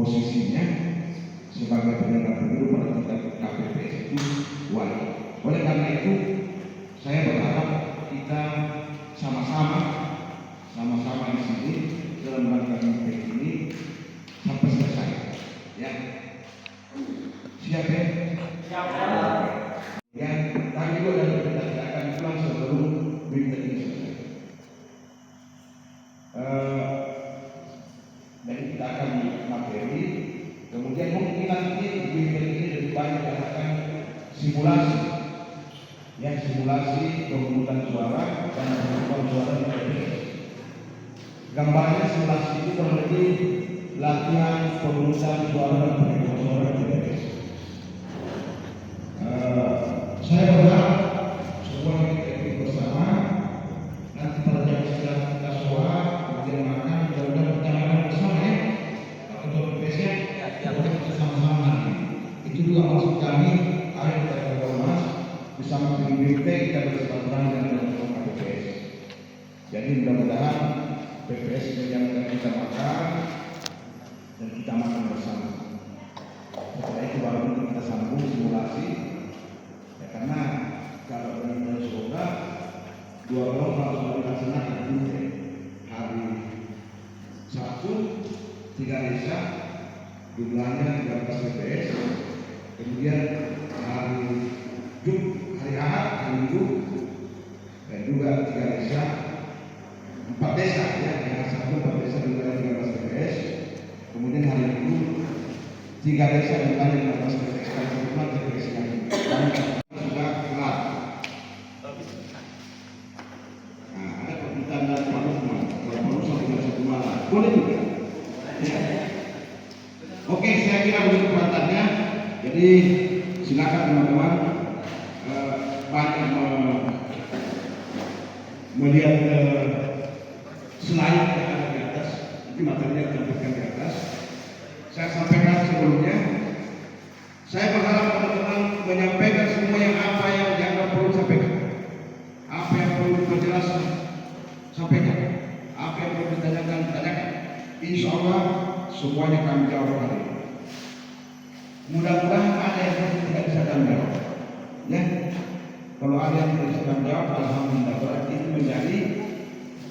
posisinya sebagai penyelenggara pemilu pada tingkat KPPS itu wajib. Oleh karena itu, saya berharap kita sama-sama di sini dalam rangka campaign ini sampai selesai. Ya, siap ya? Siap. Ya, tadi juga kita tidak akan pulang sebelum berita ini selesai. Dan kita akan materi. Kemudian mungkin nanti berita ini lebih banyak akan simulasi. Ya, simulasi pemungutan suara dan pemungutan suara di TPS. Gambarnya simulasi itu kurang lebih latihan pemungutan suara dan pemungutan suara di TPS. Saya berharap semua kita ikut bersama. Nanti pada jam setelah kita sholat, kemudian makan, mudah-mudahan kita makan bersama ya. Untuk TPS ya, kita sama-sama. Itu juga maksud kami. Ayo kita berdoa bersama PBB kita bersilaturahmi dengan KPPS. Jadi mudah-mudahan PPS menjalankan kita makan dan kita makan bersama. Setelah itu baru kita sambung simulasi. Ya, karena kalau dalam surga 2 orang harus dilaksanakan hari Sabtu 3 desa jumlahnya 13 PPS. Kemudian hari hari Ahad, hari Minggu, dan juga 3 desa, 4 desa ya, yang satu 4 desa juga 13 TPS. Kemudian hari Minggu 3 desa yang tadi 15 TPS, kalau cuma TPS yang sudah kelar. Nah, ada permintaan dari Pak Lukman, kalau perlu sampai 1 malam, boleh juga. Ya. Oke, saya kira begitu perhatiannya. Jadi silakan teman-teman. Banyak melihat slide yang ada di atas, itu materinya ditampilkan di atas. Saya sampaikan sebelumnya, saya berharap teman-teman menyampaikan semua yang apa yang dianggap perlu sampaikan, apa yang perlu diperjelas sampaikan, apa yang perlu ditanyakan tanyakan. Insya Allah semuanya kami jawab hari ini. Mudah-mudahan ada yang tidak bisa kami jawab. Ya. Kalau ada yang tidak bisa jawab, alhamdulillah, berarti itu menjadi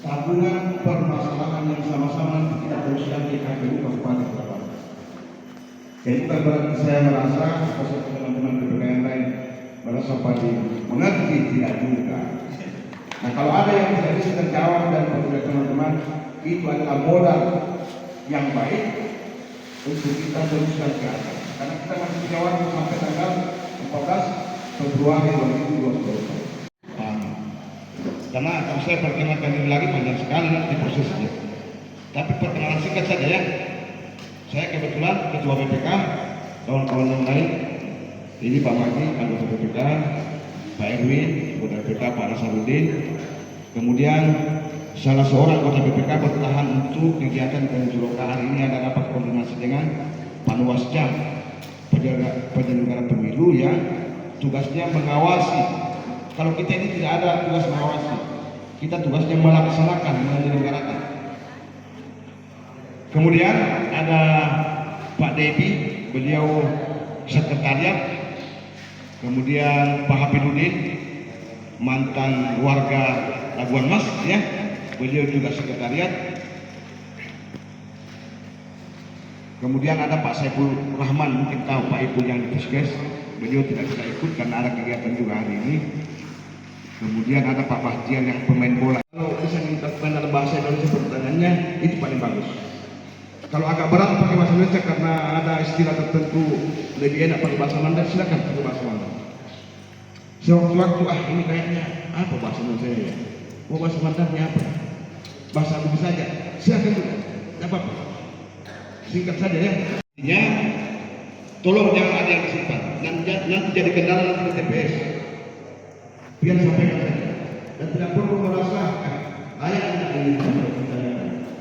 tabungan permasalahan yang sama-sama kita teruskan di KPU Kabupaten Tabanan. Jadi bukan berarti saya merasa atau teman-teman PPK yang lain merasa paling mengerti, tidak juga. Nah, kalau ada yang tidak bisa terjawab dan menurut teman-teman itu adalah modal yang baik untuk kita teruskan ke atas. Karena kita masih jawab sampai tanggal 14 Februari 2020. Karena kalau saya perkenalkan diri lagi panjang sekali nanti prosesnya. Tapi perkenalan singkat saja ya. Saya kebetulan ketua BPK, kawan-kawan yang lain. Ini Pak Maki, anggota BPK, Pak Erwin, anggota BPK, Pak Nasarudin. Kemudian salah seorang anggota BPK bertahan untuk kegiatan Penjuroka hari ini ada rapat koordinasi dengan Panwasjam, penyelenggara pemilu yang tugasnya mengawasi. Kalau kita ini tidak ada tugas mengawasi, kita tugasnya melaksanakan, menyelenggarakan. Kemudian ada Pak Debi, beliau sekretariat. Kemudian Pak Hafidudin, mantan warga Labuan Mas, ya, beliau juga sekretariat. Kemudian ada Pak Saiful Rahman, mungkin tahu Pak Ipul yang di Puskes. Beliau tidak bisa ikut karena ada kegiatan juga hari ini. Kemudian ada Pak Bahtian yang pemain bola. Kalau bisa dilakukan dalam bahasa Indonesia pertanyaannya itu paling bagus. Kalau agak berat pakai bahasa Indonesia karena ada istilah tertentu lebih enak pakai bahasa Mandarin, silakan pakai bahasa Mandarin. Sewaktu-waktu ini kayaknya apa bahasa Indonesia ya? Oh, bahasa Mandarinnya apa? Bahasa Arab saja. Silakan juga. Tidak apa-apa. Singkat saja ya. Ya. Tolong jangan ada yang disimpan. Nanti jadi kendala nanti di TPS. Biar sampaikan saja. Dan tidak perlu merasa layak ini.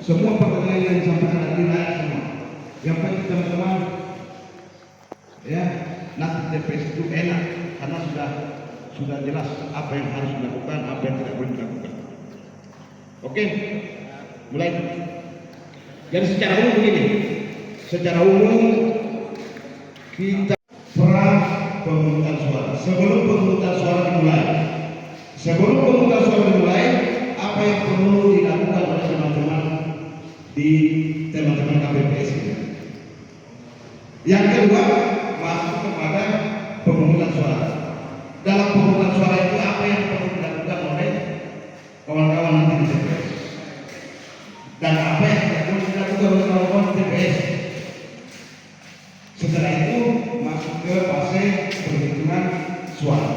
Semua pertanyaan yang disampaikan tadi layak semua. Yang penting teman-teman, ya, nanti TPS itu enak karena sudah jelas apa yang harus dilakukan, apa yang tidak boleh dilakukan. Oke, mulai. Jadi secara umum begini. secara umum kita pra pemungutan suara. Sebelum pemungutan suara dimulai, apa yang perlu dilakukan oleh teman-teman di teman-teman KPPS ini? Yang kedua, masuk kepada pemungutan suara. Dalam pemungutan suara itu apa yang perlu dilakukan oleh kawan-kawan nanti di TPS? Dan apa yang perlu dilakukan oleh kawan-kawan di TPS? Setelah itu masuk ke fase perhitungan suara.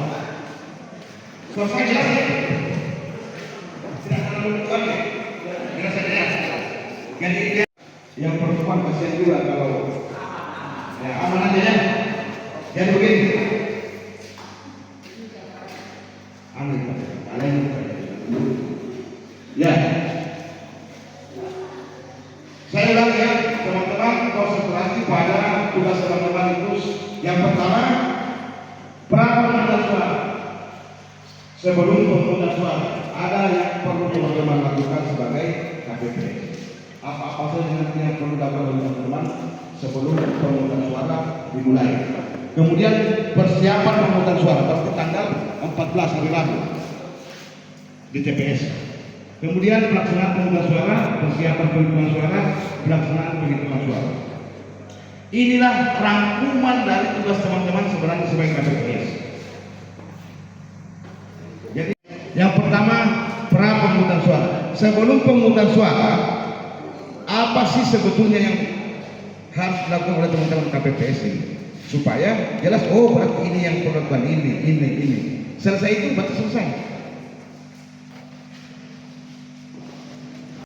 Selesai jelas ya? Tidak terlalu banyak. Jelas saja. Jadi yang perempuan kasihan juga kalau ya aman aja ya. Jadi begini. Amin. Kalian ya. Saya ulang ya, teman-teman, konsentrasi pada tugas teman-teman itu. Yang pertama, pra pemungutan suara. Sebelum pemungutan suara, ada yang perlu teman-teman lakukan sebagai KPPS. Apa-apa saja nanti yang perlu dilakukan oleh teman-teman sebelum pemungutan suara dimulai. Kemudian persiapan pemungutan suara pada tanggal 14 hari Rabu di TPS. Kemudian pelaksanaan pemungutan suara, persiapan penghitungan suara, pelaksanaan penghitungan suara. Inilah rangkuman dari tugas teman-teman sebenarnya sebagai KPPS. Jadi yang pertama pra pemungutan suara. Sebelum pemungutan suara, apa sih sebetulnya yang harus dilakukan oleh teman-teman KPPS ini? Supaya jelas, oh berarti ini yang perlu ini. Selesai itu berarti selesai.